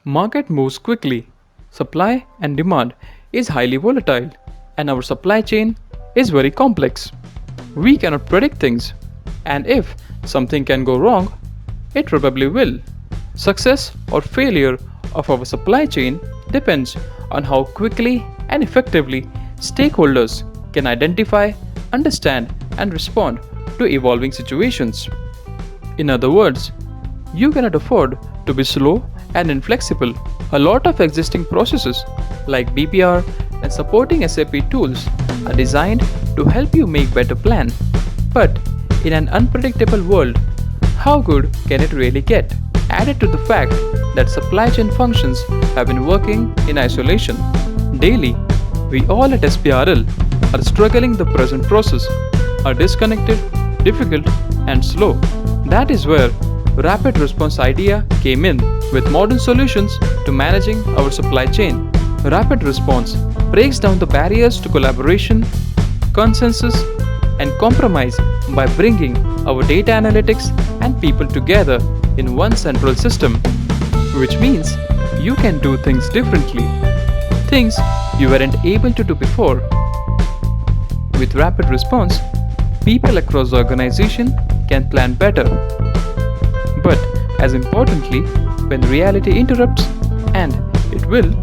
Market moves quickly. Supply and demand is highly volatile, and our supply chain is very complex. We cannot predict things, and if something can go wrong, it probably will. Success or failure of our supply chain depends on how quickly and effectively stakeholders can identify, understand, and respond to evolving situations. In other words, you cannot afford to be slow and inflexible. A lot of existing processes like BPR and supporting SAP tools are designed to help you make better plan. But in an unpredictable world, how good can it really get? Added to the fact that supply chain functions have been working in isolation. Daily, we all at SPRL are struggling the present process, are disconnected, difficult, and slow. That is where Rapid Response idea came in with modern solutions to managing our supply chain. Rapid Response breaks down the barriers to collaboration, consensus, and compromise by bringing our data analytics and people together in one central system, which means you can do things differently, things you weren't able to do before. With Rapid Response, people across the organization can plan better. But as importantly, when reality interrupts, and it will,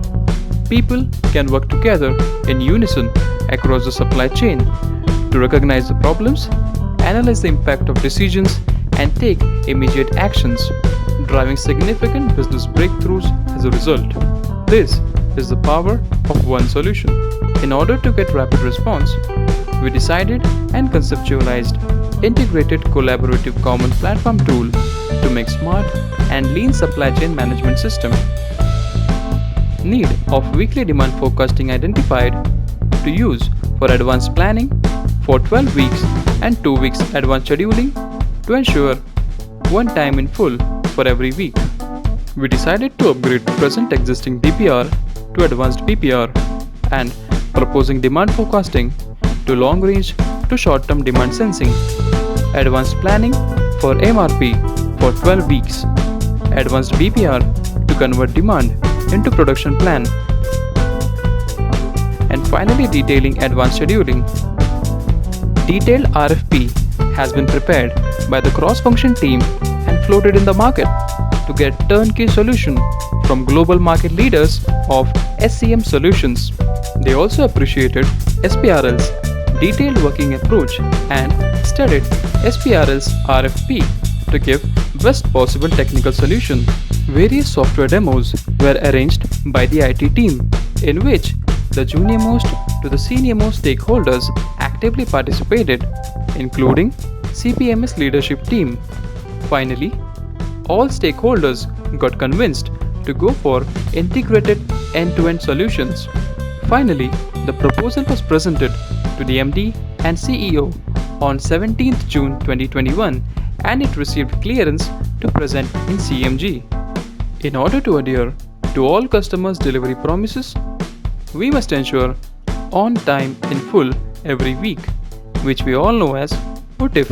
people can work together in unison across the supply chain to recognize the problems, analyze the impact of decisions, and take immediate actions, driving significant business breakthroughs as a result. This is the power of one solution. In order to get rapid response, we decided and conceptualized integrated collaborative common platform tool to make smart and lean supply chain management system. Need of weekly demand forecasting identified to use for advanced planning for 12 weeks and 2 weeks advanced scheduling to ensure one time in full for every week. We decided to upgrade present existing BPR to advanced BPR and proposing demand forecasting to long range to short term demand sensing, advanced planning for MRP for 12 weeks, advanced BPR to convert demand into production plan, and finally detailing advanced scheduling. Detailed RFP has been prepared by the cross-function team and floated in the market to get turnkey solution from global market leaders of SCM solutions. They also appreciated SPRL's detailed working approach and studied SPRL's RFP to give best possible technical solution. Various software demos were arranged by the IT team, in which the junior-most to the senior-most stakeholders actively participated, including CPMS leadership team. Finally, all stakeholders got convinced to go for integrated end-to-end solutions. Finally, the proposal was presented to the MD and CEO on 17th June 2021, and it received clearance to present in CMG. In order to adhere to all customers' delivery promises, we must ensure on time in full every week, which we all know as OTIF.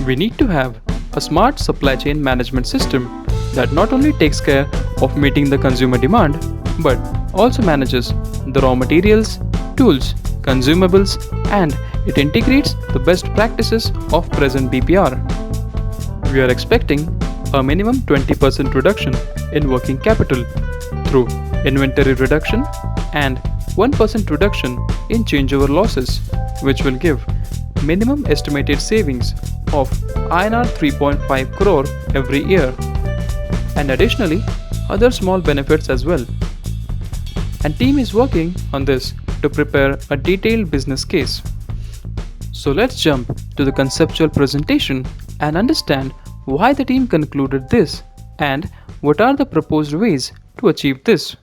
We need to have a smart supply chain management system that not only takes care of meeting the consumer demand, but also manages the raw materials, tools, consumables, and it integrates the best practices of present BPR. We are expecting a minimum 20% reduction in working capital through inventory reduction and 1% reduction in changeover losses, which will give minimum estimated savings of INR 3.5 crore every year, and additionally other small benefits as well. And team is working on this to prepare a detailed business case. So let's jump to the conceptual presentation and understand why the team concluded this and what are the proposed ways to achieve this.